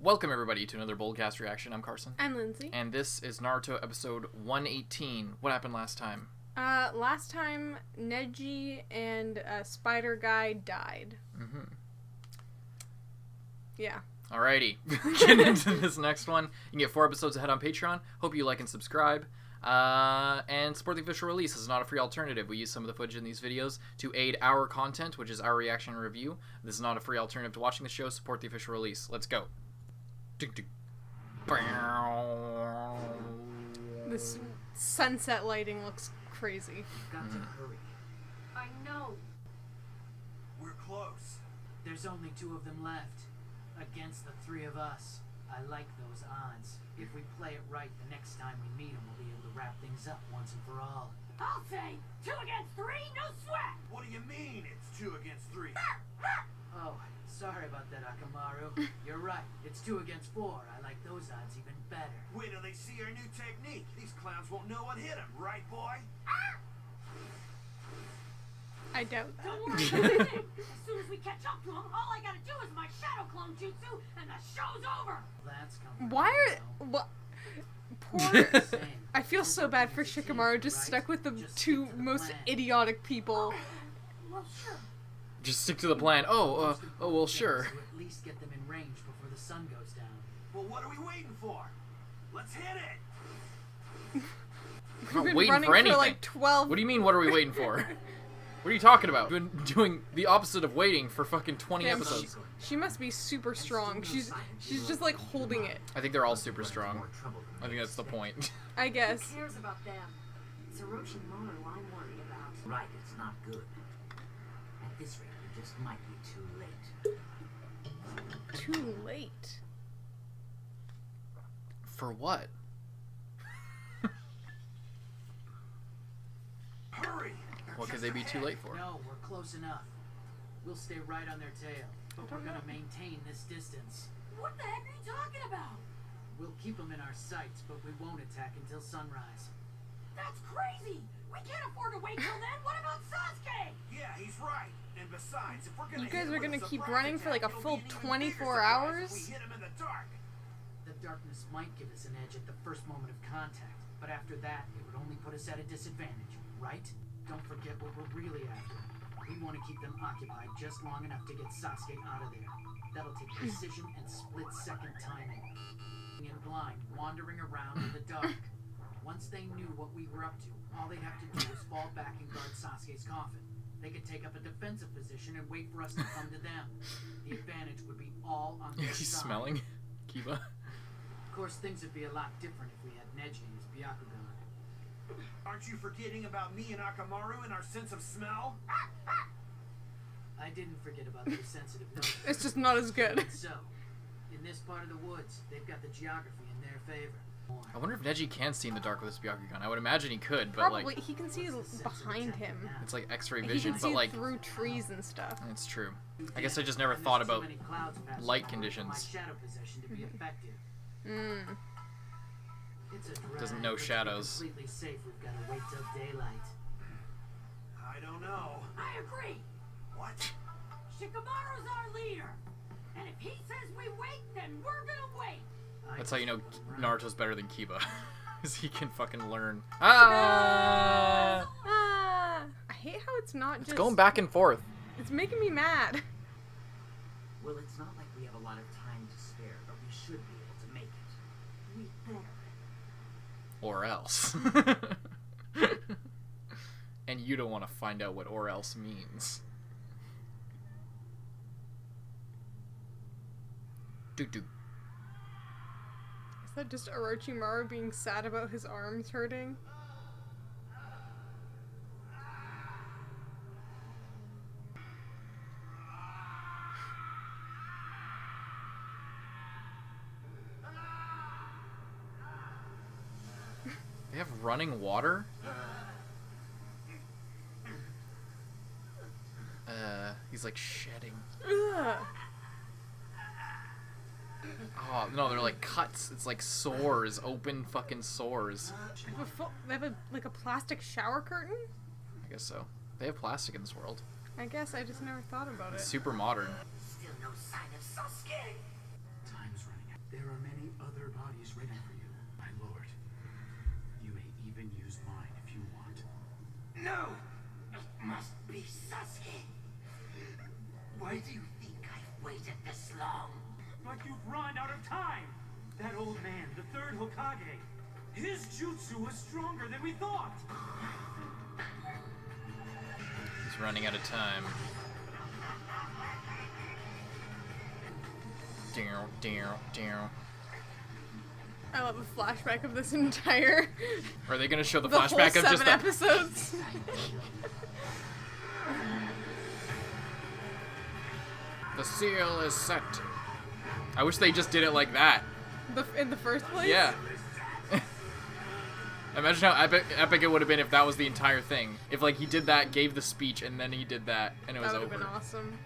Welcome everybody to another Boldcast reaction. I'm Carson. I'm Lindsay. And this is Naruto episode 118. What happened last time? Last time Neji and Spider Guy died. Mm-hmm. Yeah. Alrighty. Getting into this next one. You can get 4 episodes ahead on Patreon. Hope you like and subscribe. And support the official release. This is not a free alternative. We use some of the footage in these videos to aid our content, which is our reaction and review. This is not a free alternative to watching the show. Support the official release. Let's go. This sunset lighting looks crazy. Got to hurry. I know. We're close. There's only 2 of them left. Against the 3 of us. I like those odds. If we play it right, the next time we meet them, we'll be able to wrap things up once and for all. I'll say 2 against 3, no sweat. What do you mean it's 2 against 3? Oh, sorry about that, Akamaru. You're right. It's 2 against 4. I like those odds even better. Wait till they see our new technique. These clowns won't know what hit them, right, boy? I doubt that. Don't worry about a thing. As soon as we catch up to him, all I gotta do is my shadow clone jutsu, and the show's over. That's coming. Why are... What? Poor... I feel so bad for Shikamaru, just stuck with the 2 most idiotic people. Well, sure. Just stick to the plan. Oh, well, sure. To at least get them in range before the sun goes down. Well, what are we waiting for? Let's hit it! We've not been waiting running for anything. like 12... What do you mean, what are we waiting for? What are you talking about? We've been doing the opposite of waiting for fucking 20 Damn, episodes. She must be super strong. She's just like holding it. I think they're all super strong. I think that's the point. I guess. Who cares about them? It's Orochimaru I'm worried about. Right, it's not good. At this rate, it just might be too late. Too late. For what? Hurry! What could they be too late for? No, we're close enough. We'll stay right on their tail, but we're gonna maintain this distance. What the heck are you talking about? We'll keep them in our sights, but we won't attack until sunrise. That's crazy. We can't afford to wait till then. What about Sasuke? Yeah, he's right. And besides, if we're gonna You guys hit are him with gonna a keep surprise running for like a attack, full it'll be an even 24 bigger surprise hours? if we hit him in the dark. The darkness might give us an edge at the first moment of contact, but after that, it would only put us at a disadvantage, right? Don't forget what we're really after. We want to keep them occupied just long enough to get Sasuke out of there. That'll take precision and split-second timing. In blind, wandering around in the dark. Once they knew what we were up to, all they'd have to do was fall back and guard Sasuke's coffin. They could take up a defensive position and wait for us to come to them. The advantage would be all on their He's side. smelling. Kiba. Of course, things would be a lot different if we had Neji as Byakugan. Aren't you forgetting about me and Akamaru and our sense of smell? I didn't forget about those sensitive notes. It's just not as good. So, in this part of the woods, they've got the geography in their favor. I wonder if Neji can see in the dark with his Byakugan. I would imagine he could, but Probably. like, He can see behind him. it's like X-ray He vision, can see but like, through trees and stuff. it's true. I guess I just never thought about light conditions. My shadow possession to be effective. Mm. It's a drag, Doesn't know but to be shadows. Completely safe. We've got to wait till daylight. I don't know. I agree. What? Shikamaru's our leader. And if he says we wait, then we're gonna wait. That's how you know Naruto's better than Kiba. Because he can fucking learn. Ah! Ah! I hate how it's not It's just... going back and forth. It's making me mad. Well, it's not like we have a lot of time to spare, but we should be able to make it. We better. Or else. And you don't want to find out what or else means. Doo-doo. Is that just Orochimaru being sad about his arms hurting? They have running water? He's like shedding. Ugh. Oh, no, they're like cuts. It's like sores, open fucking sores. They have like a plastic shower curtain? I guess so. They have plastic in this world. I guess I just never thought about It's it. super modern. Still no sign of Sasuke. Time's running are many other bodies ready for you, my lord. You may even use mine if you want. No! It must be Sasuke. Why do you think I've waited this long? But you've run out of time! That old man, the third Hokage, his jutsu was stronger than we thought! He's running out of time. I love a flashback of this entire. Are they gonna show the whole flashback of just 7 the episodes? The seal is set. I wish they just did it like that. In the first place? Yeah. Imagine how epic it would have been if that was the entire thing. If like he did that, gave the speech, and then he did that, and it was That would over. have been awesome.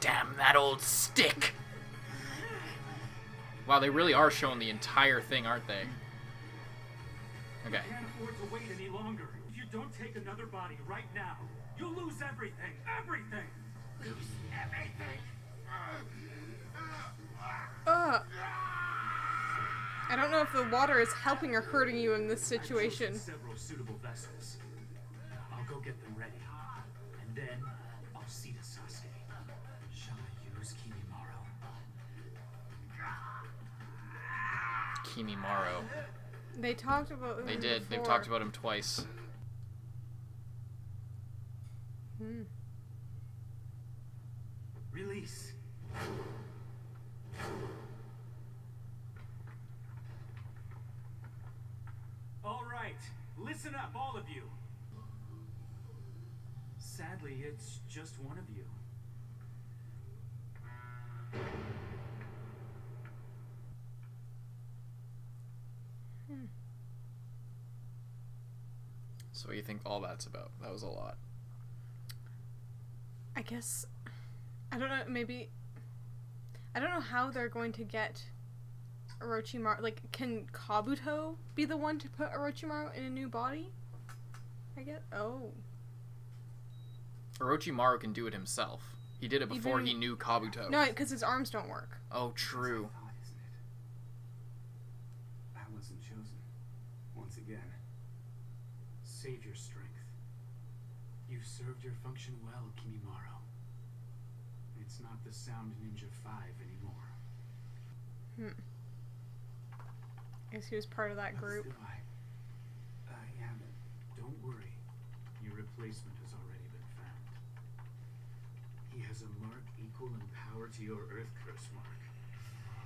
Damn that old stick! Wow, they really are showing the entire thing, aren't they? Okay. You can't afford to wait any longer. If you don't take another body right now, you'll lose everything! Everything! Lose everything. I don't know if the water is helping or hurting you in this situation. I've chosen several suitable vessels. I'll go get them ready. And then I'll see to Sasuke. Shall I use Kimimaro? Kimimaro. They talked about him They did. They've before. talked about him twice. Release. All right, listen up, all of you. Sadly, it's just one of you. So what do you think all that's about? That was a lot. I guess. I don't know, maybe. I don't know how they're going to get Orochimaru. Like, can Kabuto be the one to put Orochimaru in a new body? I guess. Oh. Orochimaru can do it himself. He did it before Even- he knew Kabuto. No, because his arms don't work. Oh, true. Odd, isn't it? I wasn't chosen. Once again. Save your strength. You've served your function well, Kimimaro. It's not the Sound Ninja 5 anymore. I guess he was part of that But group. still, I haven't. Don't worry. Your replacement has already been found. He has a mark equal in power to your Earth Curse mark.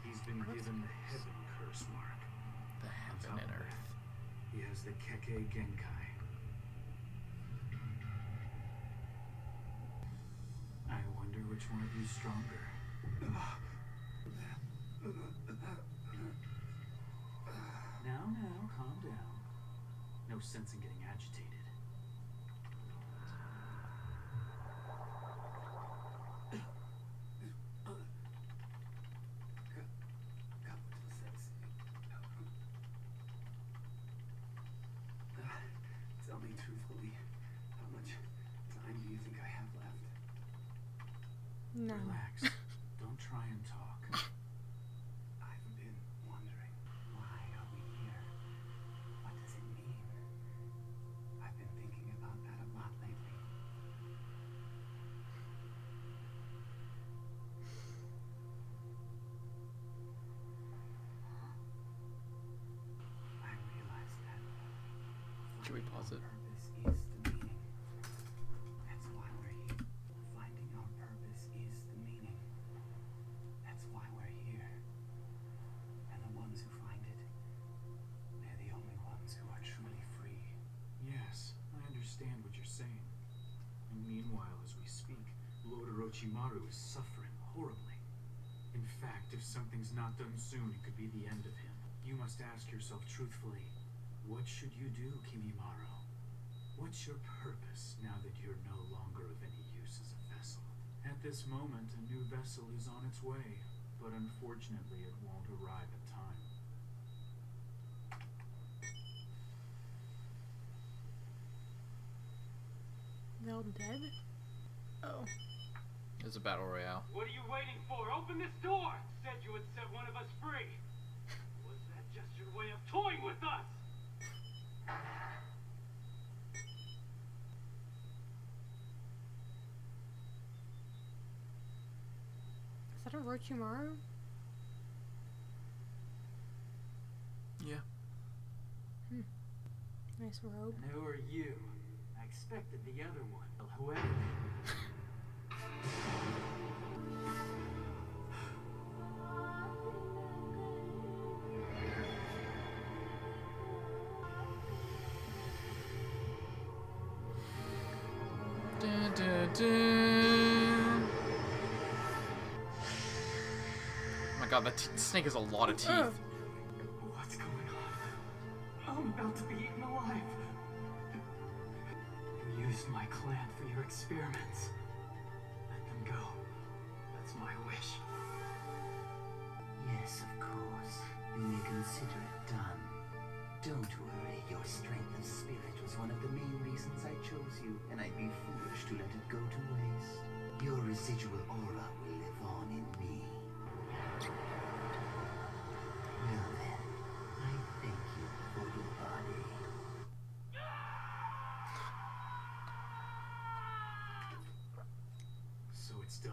He's been given the Heaven Curse mark. The heaven and earth. He has the Kekkei Genkai. I wonder which one of you's stronger. Now, calm down. No sense in getting agitated. Tell me truthfully, how much time do you think I have left? No. Relax. Don't try and talk. I've been wondering, why are we here? What does it mean? I've been thinking about that a lot lately. I realize that Should we pause it? purpose is the meaning. That's why we're here. Finding our purpose is the meaning. That's why we're here. And the ones who find it, they're the only ones who are truly free. Yes, I understand what you're saying. And meanwhile, as we speak, Lord Orochimaru is suffering horribly. In fact, if something's not done soon, it could be the end of him. You must ask yourself truthfully, what should you do, Kimimaro? What's your purpose now that you're no longer of any use as a vessel? At this moment, a new vessel is on its way, but unfortunately it won't arrive in time. They're all dead? Oh. It was a battle royale. What are you waiting for? Open this door! Said you would set one of us free. Was that just your way of toying with us? Is that a Orochimaru? Yeah. Nice robe. And who are you? I expected the other one. Whoever. Dun, dun, dun. Oh my god, that snake has a lot of teeth. What's going on? I'm about to be eaten alive. You used my clan for your experiments. Let them go. That's my wish. Yes, of course. You may consider it done. Don't worry, your strength of spirit was one of the main reasons I chose you, and I'd be foolish to let it go to waste. Your residual aura will live on in me. Well then, I thank you for your body. So it's done.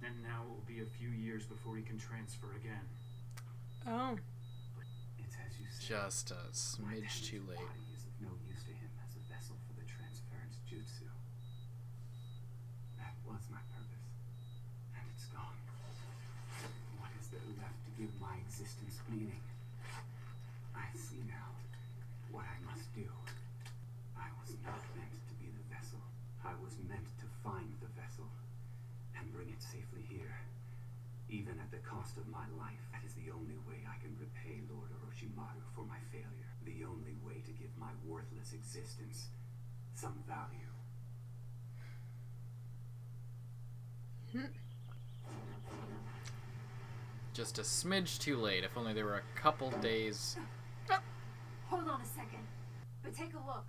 And now it will be a few years before he can transfer again. Oh. It's as you say. Just a My smidge too damaged late. body is of no use to him as a vessel for the transference jutsu. That was my purpose, and it's gone. What is there left to give my existence meaning? I see now what I must do. I was not meant to be the vessel. I was meant to find the vessel and bring it safely here, even at the cost of my life. That is the only way I can repay Lord Orochimaru for my failure. The only way to give my worthless existence some value. Just a smidge too late. If only there were a couple days. Hold on a second. But take a look.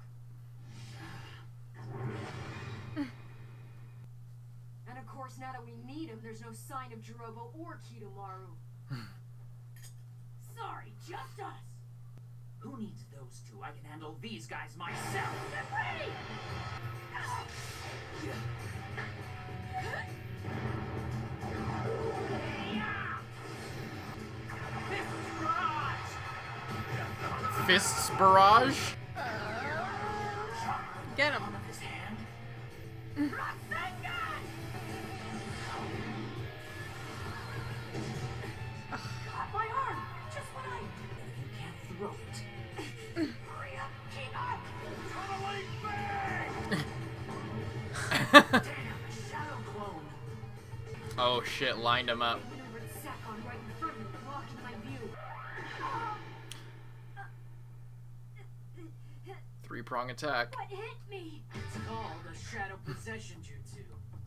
And of course, now that we need him, there's no sign of Jirobo or Kidomaru. Sorry, just us. Who needs those two? I can handle these guys myself. Get ready! Fists barrage? Get him. His hand. Got my arm! Just when I... You can't throw it. Hurry up, keep up! Damn, a shadow clone. Oh shit, lined him up. Maneuver the Sakon right in front of me, blocking my view. Three-prong attack. What hit me? It's called a shadow possession jutsu.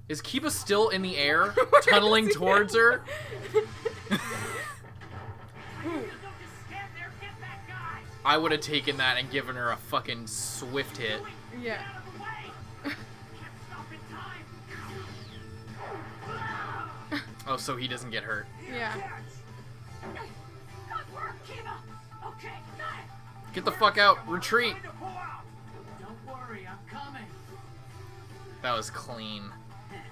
Is Kiba still in the air, tunneling towards her? I would have taken that and given her a fucking swift hit. Yeah. Oh, so he doesn't get hurt. Yeah. Good work, Kiba! Okay, got it! Get the fuck out. Retreat. Don't worry, I'm coming. That was clean.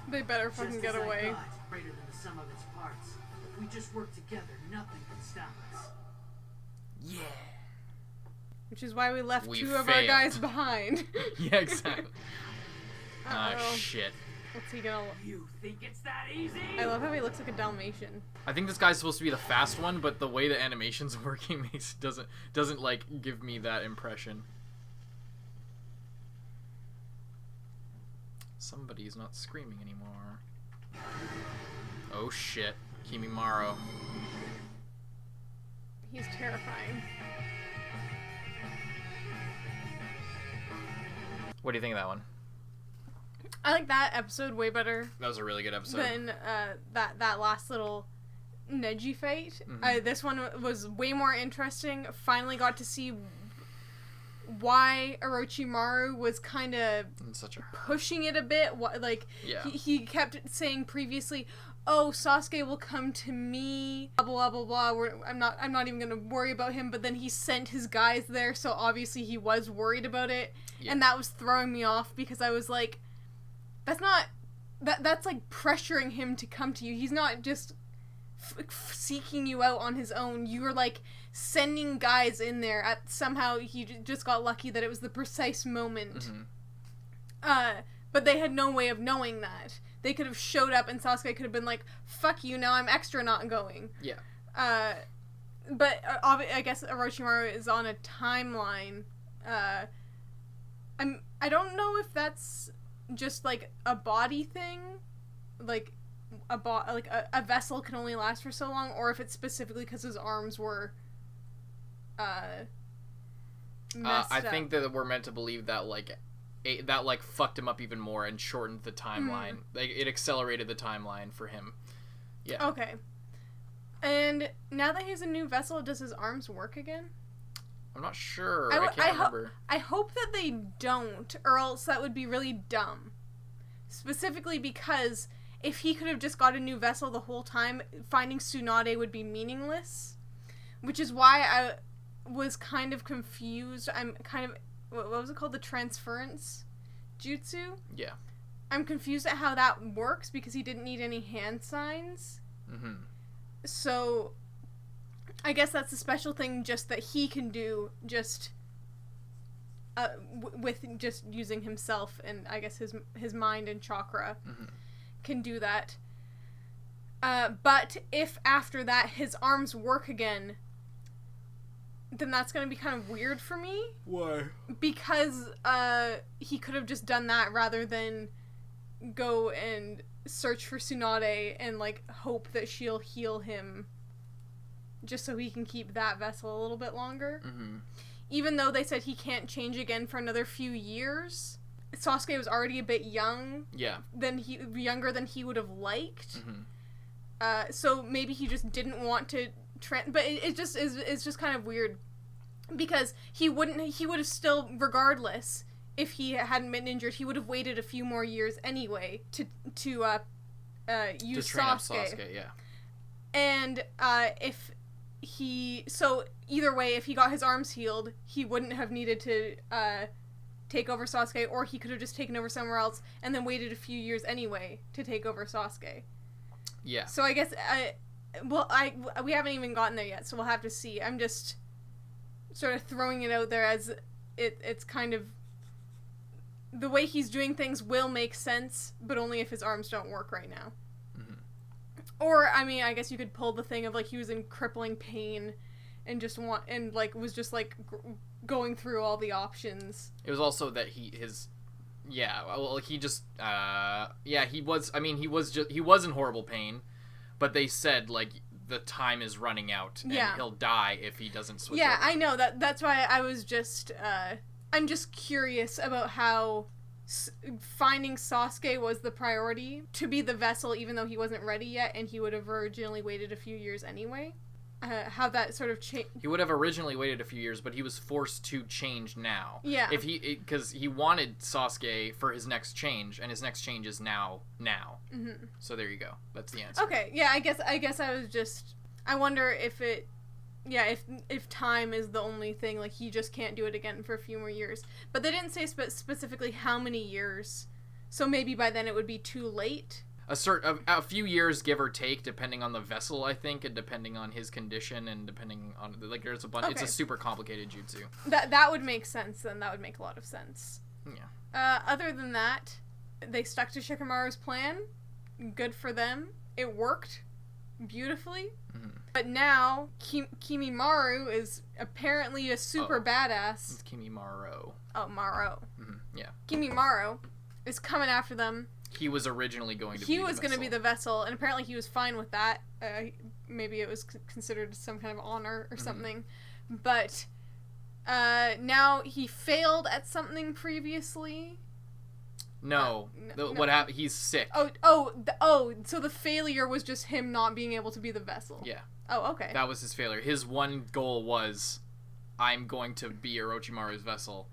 They better fucking Just get as I away. thought, greater than the sum of its parts. If we just work together, nothing can stop us. Yeah. Which is why we left We two of our failed. guys behind. Yeah, exactly. Ah, Uh-oh. shit. What's he gonna... You think it's that easy? I love how he looks like a Dalmatian. I think this guy's supposed to be the fast one, but the way the animation's working doesn't like give me that impression. Somebody's not screaming anymore. Oh shit, Kimimaro. He's terrifying. What do you think of that one? I like that episode way better That was a really good episode. than that last little Neji fight. Mhm. This one was way more interesting. Finally got to see why Orochimaru was kind of In such a pushing it a bit. Like, Yeah. he kept saying previously, oh, Sasuke will come to me, blah, blah, blah, blah. I'm not even going to worry about him. But then he sent his guys there, so obviously he was worried about it. Yeah. And that was throwing me off because I was like, that's not... That's like pressuring him to come to you. He's not just seeking you out on his own. You were like sending guys in there. Somehow he just got lucky that it was the precise moment. But they had no way of knowing that. They could have showed up and Sasuke could have been like, fuck you, now I'm extra not going. Yeah. But I guess Orochimaru is on a timeline. I don't know if that's just like a body thing, like a vessel can only last for so long, or if it's specifically because his arms were messed I up. think that we're meant to believe that that fucked him up even more and shortened the timeline. Like it accelerated the timeline for him. Yeah. Okay. And now that he's a new vessel, does his arms work again? I'm not sure. I can't remember. I hope that they don't, or else that would be really dumb. Specifically because if he could have just got a new vessel the whole time, finding Tsunade would be meaningless. Which is why I was kind of confused. I'm kind of... What was it called? The transference jutsu? Yeah. I'm confused at how that works because he didn't need any hand signs. Mm-hmm. So... I guess that's a special thing just that he can do just with just using himself and I guess his mind and chakra can do that. But if after that his arms work again, then that's going to be kind of weird for me. Why? Because he could have just done that rather than go and search for Tsunade and like hope that she'll heal him. Just so he can keep that vessel a little bit longer. Mm-hmm. Even though they said he can't change again for another few years. Sasuke was already a bit young. Yeah. Younger than he would have liked. Mm-hmm. So maybe he just didn't want to... but it just is... It's just kind of weird. Because he would have still, regardless, if he hadn't been injured, he would have waited a few more years anyway to use to train up Sasuke. Sasuke, yeah. And so either way, if he got his arms healed, he wouldn't have needed to take over Sasuke, or he could have just taken over somewhere else and then waited a few years anyway to take over Sasuke. Yeah. So I guess we haven't even gotten there yet, so we'll have to see. I'm just sort of throwing it out there as it's kind of the way he's doing things will make sense, but only if his arms don't work right now. Or, I mean, I guess you could pull the thing of, like, he was in crippling pain and was just, going through all the options. It was also that he was in horrible pain, but they said, like, the time is running out and he'll die if he doesn't switch over. I know. That's why I was just, I'm just curious about how... finding Sasuke was the priority to be the vessel even though he wasn't ready yet and he would have originally waited a few years anyway. How that sort of changed. He would have originally waited a few years, but he was forced to change now. Yeah. Because he wanted Sasuke for his next change, and his next change is now. Mm-hmm. So there you go. That's the answer. Okay, yeah, I guess I was just... I wonder if it... Yeah, if time is the only thing, like, he just can't do it again for a few more years. But they didn't say specifically how many years, so maybe by then it would be too late. A few years, give or take, depending on the vessel, I think, and depending on his condition, and depending on, like, there's a bunch... Okay. It's a super complicated jutsu. That would make sense, then. That would make a lot of sense. Yeah. Other than that, they stuck to Shikamaru's plan. Good for them. It worked beautifully. Mm-hmm. But now, Kimimaro is apparently a super badass. It's Kimimaro. Oh, Maro. Mm-hmm. Yeah. Kimimaro is coming after them. He was originally going to be the vessel. He was going to be the vessel, and apparently he was fine with that. Maybe it was considered some kind of honor or something. But now he failed at something previously. No. What happened? He's sick. So the failure was just him not being able to be the vessel. Yeah. Oh, okay. That was his failure. His one goal was I'm going to be Orochimaru's vessel,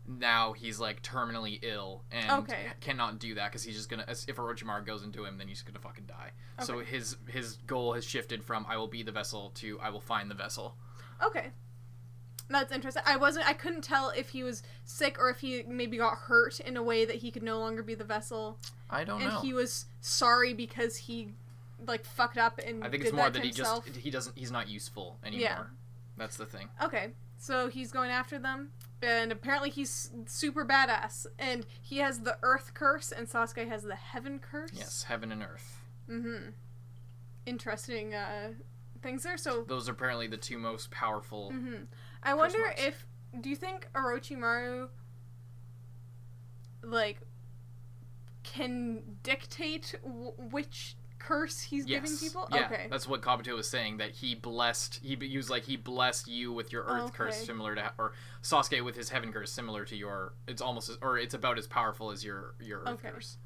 now he's like terminally ill and cannot do that because he's just gonna, if Orochimaru goes into him, then he's gonna fucking die. So his goal has shifted from I will be the vessel to I will find the vessel. Okay. That's interesting. I couldn't tell if he was sick or if he maybe got hurt in a way that he could no longer be the vessel. I don't know. And he was sorry because he like fucked up and I think it's more that he's not useful anymore. Yeah. That's the thing. Okay. So he's going after them, and apparently he's super badass, and he has the Earth Curse, and Sasuke has the Heaven Curse. Yes, Heaven and Earth. Mm-hmm. Interesting things there. So those are apparently the two most powerful. Mm-hmm. I wonder do you think Orochimaru like can dictate which curse he's giving people? Yeah, okay. That's what Kabuto was saying, that he blessed you with your Earth curse similar to, or Sasuke with his Heaven curse similar to your, it's about as powerful as your Earth curse.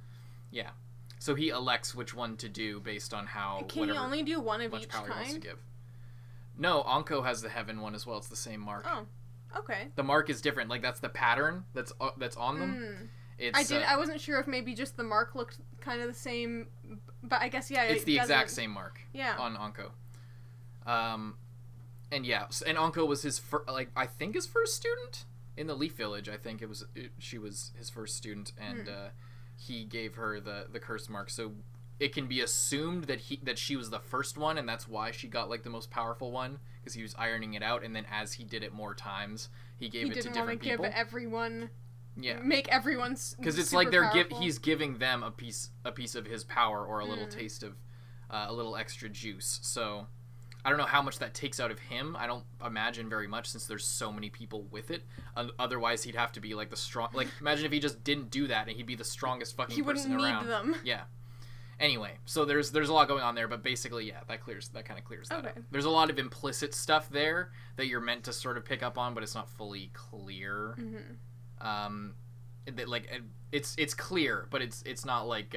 Yeah. So he elects which one to do based on how Can he only do one of each power kind? He wants to give. No, Anko has the Heaven one as well. It's the same mark. Oh. Okay. The mark is different. Like that's the pattern that's on them. I wasn't sure if maybe just the mark looked kind of the same, but I guess it's the exact same mark. Yeah. On Anko. And Anko was his I think his first student in the Leaf Village. I think she was his first student, and he gave her the curse mark. So it can be assumed that she was the first one, and that's why she got like the most powerful one, because he was ironing it out, and then as he did it more times, he gave it to different people. Give everyone. Yeah. Make everyone's because it's like he's giving them a piece of his power, or a little taste of a little extra juice. So I don't know how much that takes out of him. I don't imagine very much, since there's so many people with it. Otherwise, he'd have to be like the strong. Like imagine if he just didn't do that and he'd be the strongest fucking person around. He wouldn't need them. Yeah. Anyway, so there's a lot going on there, but basically, that kind of clears that up. There's a lot of implicit stuff there that you're meant to sort of pick up on, but it's not fully clear. It's clear, but it's not like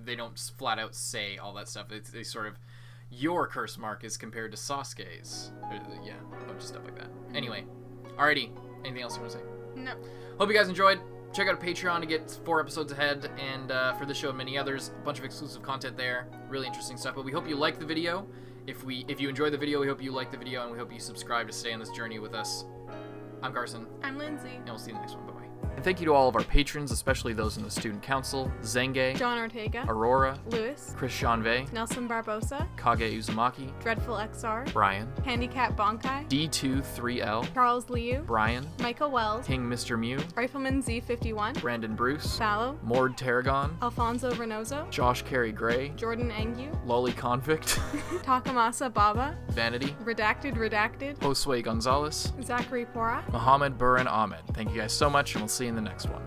they don't flat out say all that stuff. They sort of, your curse mark is compared to Sasuke's. Yeah, a bunch of stuff like that. Anyway, alrighty. Anything else you want to say? No. Hope you guys enjoyed. Check out Patreon to get 4 episodes ahead, and for this show and many others, a bunch of exclusive content there. Really interesting stuff. But we hope you like the video. If you enjoyed the video, we hope you like the video, and we hope you subscribe to stay on this journey with us. I'm Carson. I'm Lindsay. And we'll see you in the next one. Bye-bye. And thank you to all of our patrons, especially those in the Student Council: Zenge, John Ortega, Aurora, Lewis, Chris Janve, Nelson Barbosa, Kage Uzumaki, Dreadful XR, Brian, Handicap Bonkai, D23L, Charles Liu, Brian, Michael Wells, King Mr. Mew, Rifleman Z51, Brandon Bruce, Fallow, Mord Tarragon, Alfonso Reynoso, Josh Carey Gray, Jordan Angu, Lolly Convict, Takamasa Baba, Vanity, Redacted, Josue Gonzalez, Zachary Pora, Mohammed Buran Ahmed. Thank you guys so much, and we'll see you in the next one.